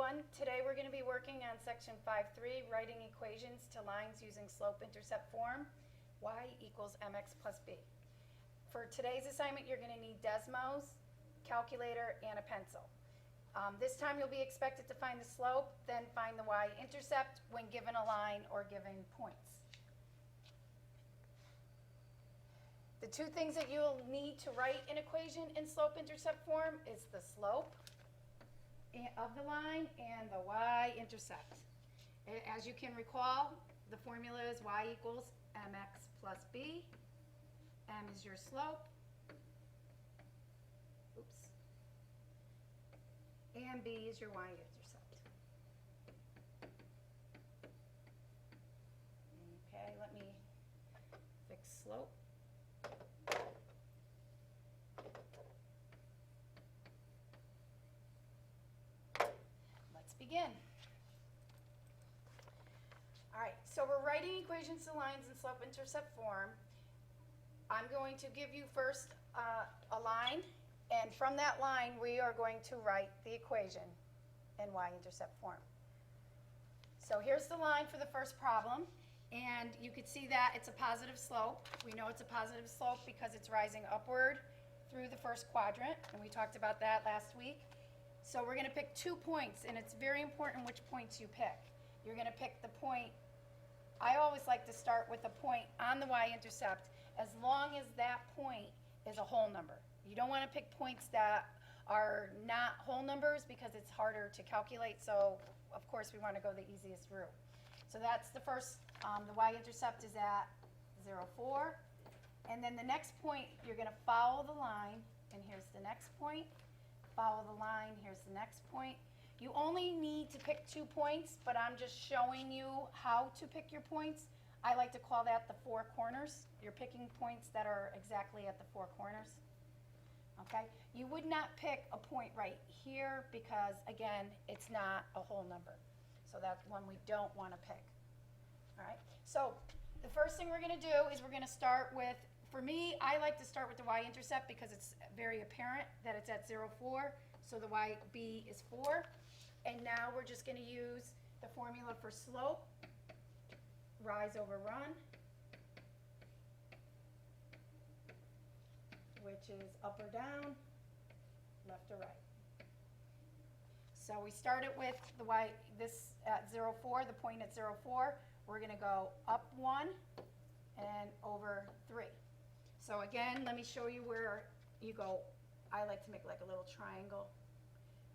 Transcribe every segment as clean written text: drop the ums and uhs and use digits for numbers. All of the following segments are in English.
everyone. Today we're going to be working on section 5.3, writing equations to lines using slope-intercept form, y equals mx plus b. For today's assignment, you're going to need Desmos, calculator, and a pencil. This time you'll be expected to find the slope, then find the y-intercept when given a line or given points. The two things that you'll need to write an equation in slope-intercept form is the slope of the line and the y-intercept. As you can recall, the formula is y equals mx plus b. M is your slope. Oops. And b is your y-intercept. Okay, let me fix slope. Begin. All right, so we're writing equations to lines in slope-intercept form. I'm going to give you first a line, and from that line we are going to write the equation in y-intercept form. So here's the line for the first problem, and you can see that it's a positive slope. We know it's a positive slope because it's rising upward through the first quadrant, and we talked about that last week. So we're going to pick 2 points, and it's very important which points you pick. You're going to pick the point. I always like to start with a point on the y-intercept as long as that point is a whole number. You don't want to pick points that are not whole numbers because it's harder to calculate, so of course we want to go the easiest route. So that's the first, the y-intercept is at 0, 4. And then the next point, you're going to follow the line, and here's the next point. Follow the line, here's the next point. You only need to pick 2 points, but I'm just showing you how to pick your points. I like to call that the 4 corners. You're picking points that are exactly at the 4 corners. Okay? You would not pick a point right here because, again, it's not a whole number. So that's one we don't want to pick. All right? So the first thing we're going to do is we're going to start with, for me, I like to start with the y-intercept because it's very apparent that it's at 0, 4. So the yb is 4. And now we're just going to use the formula for slope, rise over run, which is up or down, left or right. So we started with the this at 0, 4, the point at 0, 4. We're going to go up 1 and over 3. So again, let me show you where you go. I like to make like a little triangle.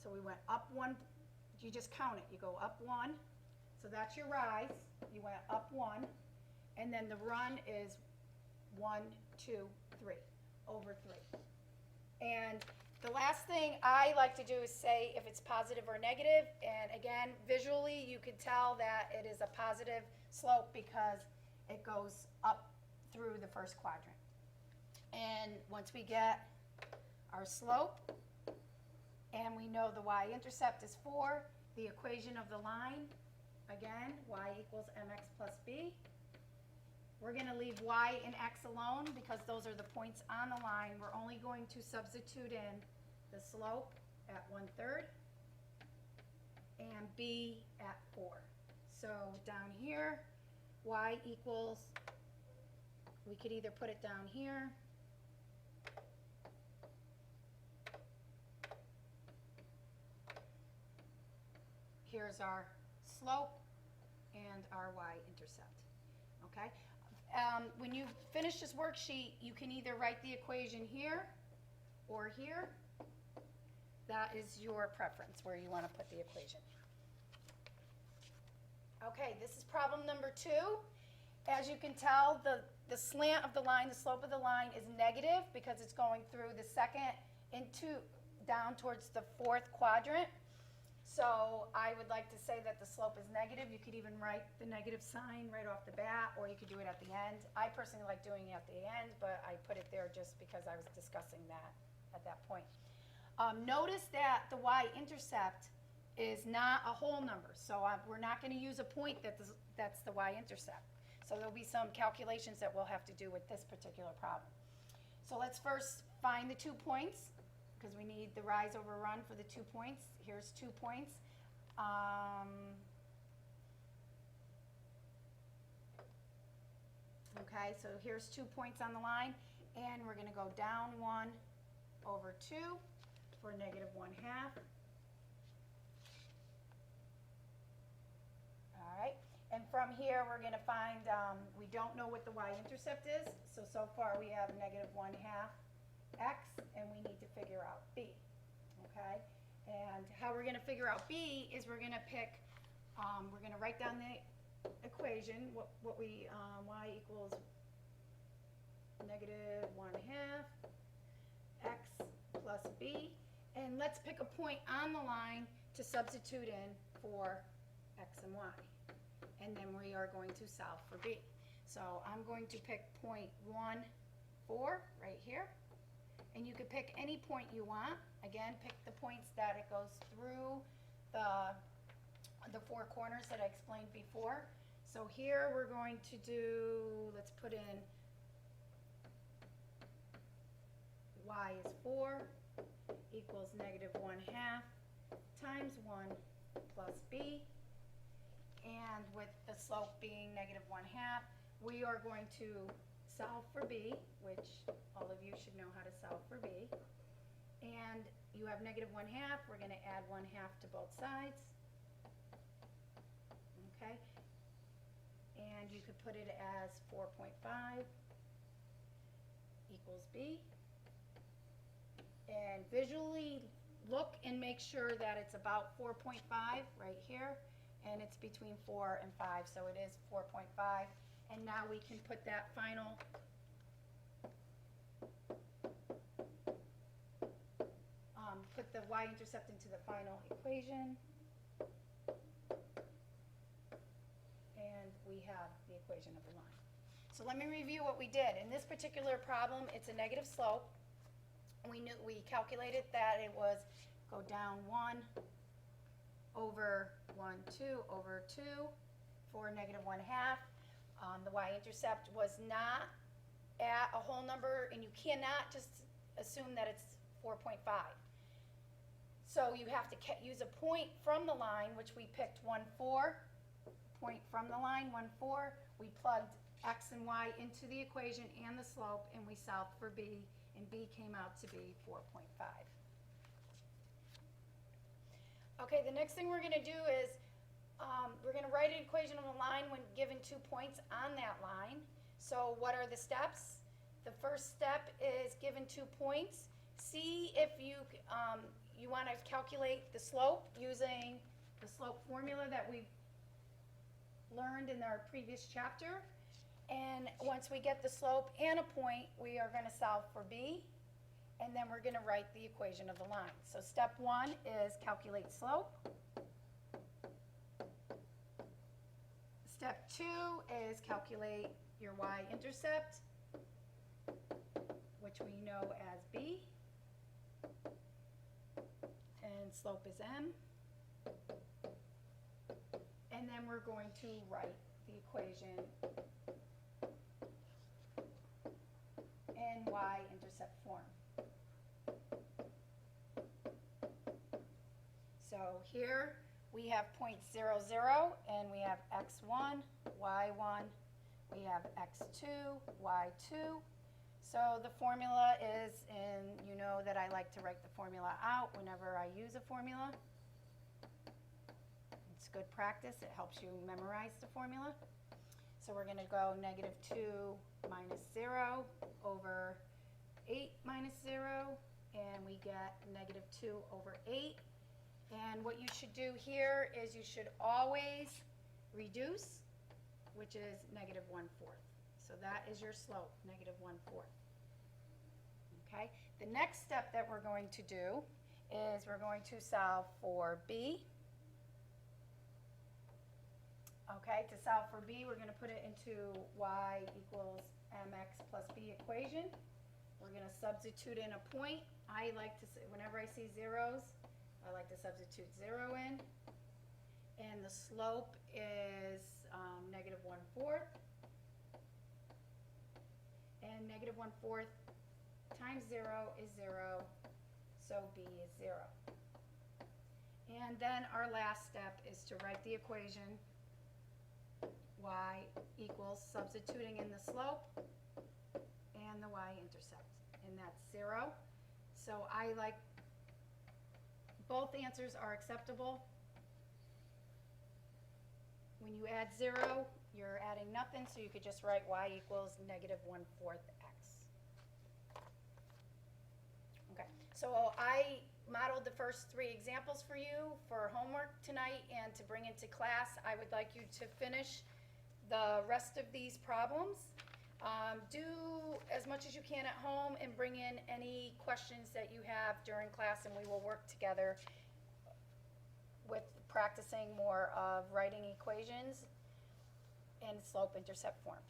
So we went up 1. You just count it. You go up 1. So that's your rise. You went up 1. And then the run is 1, 2, 3. Over 3. And the last thing I like to do is say if it's positive or negative. And again, visually you can tell that it is a positive slope because it goes up through the first quadrant. And once we get our slope and we know the y-intercept is 4, the equation of the line, again, y equals mx plus b. We're going to leave y and x alone because those are the points on the line. We're only going to substitute in the slope at 1/3 and b at 4. So down here, y equals, we could either put it down here, here's our slope and our y-intercept, okay? When you finish this worksheet, you can either write the equation here or here. That is your preference where you want to put the equation. Okay, this is problem number 2. As you can tell, the slant of the line, the slope of the line is negative because it's going through the second into down towards the 4th quadrant. So I would like to say that the slope is negative. You could even write the negative sign right off the bat, or you could do it at the end. I personally like doing it at the end, but I put it there just because I was discussing that at that point. Notice that the y-intercept is not a whole number, so we're not going to use a point that's the y-intercept. So there'll be some calculations that we'll have to do with this particular problem. So let's first find the 2 points, because we need the rise over run for the 2 points. Here's 2 points. Okay, so here's 2 points on the line, and we're going to go down 1 over 2 for negative 1/2. All right, and from here we're going to find, we don't know what the y-intercept is, so far we have negative 1/2 x, and we need to figure out b. Okay, and how we're going to figure out b is we're going to pick, we're going to write down the equation, what we, y equals negative 1/2 x plus b, and let's pick a point on the line to substitute in for x and y, and then we are going to solve for b. So I'm going to pick point 1, 4 right here, and you could pick any point you want. Again, pick the points that it goes through the 4 corners that I explained before. So here we're going to do, let's put in y is 4 equals negative 1/2 times 1 plus b, and with the slope being negative 1/2, we are going to solve for b, which all of you should know how to solve for b. And you have negative 1/2, we're going to add 1/2 to both sides. Okay, and you could put it as 4.5 equals b. And visually look and make sure that it's about 4.5 right here, and it's between 4 and 5, so it is 4.5. And now we can put that final put the y-intercept into the final equation, and we have the equation of the line. So let me review what we did. In this particular problem, it's a negative slope. We calculated that it was go down 1 over 1, 2 over 2 for negative 1/2. The y-intercept was not at a whole number, and you cannot just assume that it's 4.5. So you have to use a point from the line, which we picked 1, 4. Point from the line, 1, 4. We plugged x and y into the equation and the slope, and we solved for b, and b came out to be 4.5. Okay, the next thing we're going to do is we're going to write an equation of a line when given 2 points on that line. So what are the steps? The first step is given 2 points. See if you want to calculate the slope using the slope formula that we learned in our previous chapter. And once we get the slope and a point, we are going to solve for b, and then we're going to write the equation of the line. So step 1 is calculate slope. Step 2 is calculate your y-intercept, which we know as b, and slope is m. And then we're going to write the equation in y-intercept form. So here we have point 0, 0, and we have x1, y1, we have x2, y2. So the formula is, and you know that I like to write the formula out whenever I use a formula. It's good practice. It helps you memorize the formula. So we're going to go negative 2 minus 0 over 8 minus 0, and we get negative 2 over 8. And what you should do here is you should always reduce, which is negative 1/4. So that is your slope, negative 1/4. Okay, the next step that we're going to do is we're going to solve for b. Okay, to solve for b, we're going to put it into y equals mx plus b equation. We're going to substitute in a point. I like to, whenever I see zeros, I like to substitute 0 in. And the slope is negative 1/4. And negative 1/4 times 0 is 0, so b is 0. And then our last step is to write the equation y equals substituting in the slope and the y-intercept, and that's 0. So both answers are acceptable. When you add 0, you're adding nothing, so you could just write y equals -1/4 x. Okay, so I modeled the first 3 examples for you for homework tonight, and to bring into class, I would like you to finish the rest of these problems. Do as much as you can at home and bring in any questions that you have during class, and we will work together with practicing more of writing equations in slope-intercept form.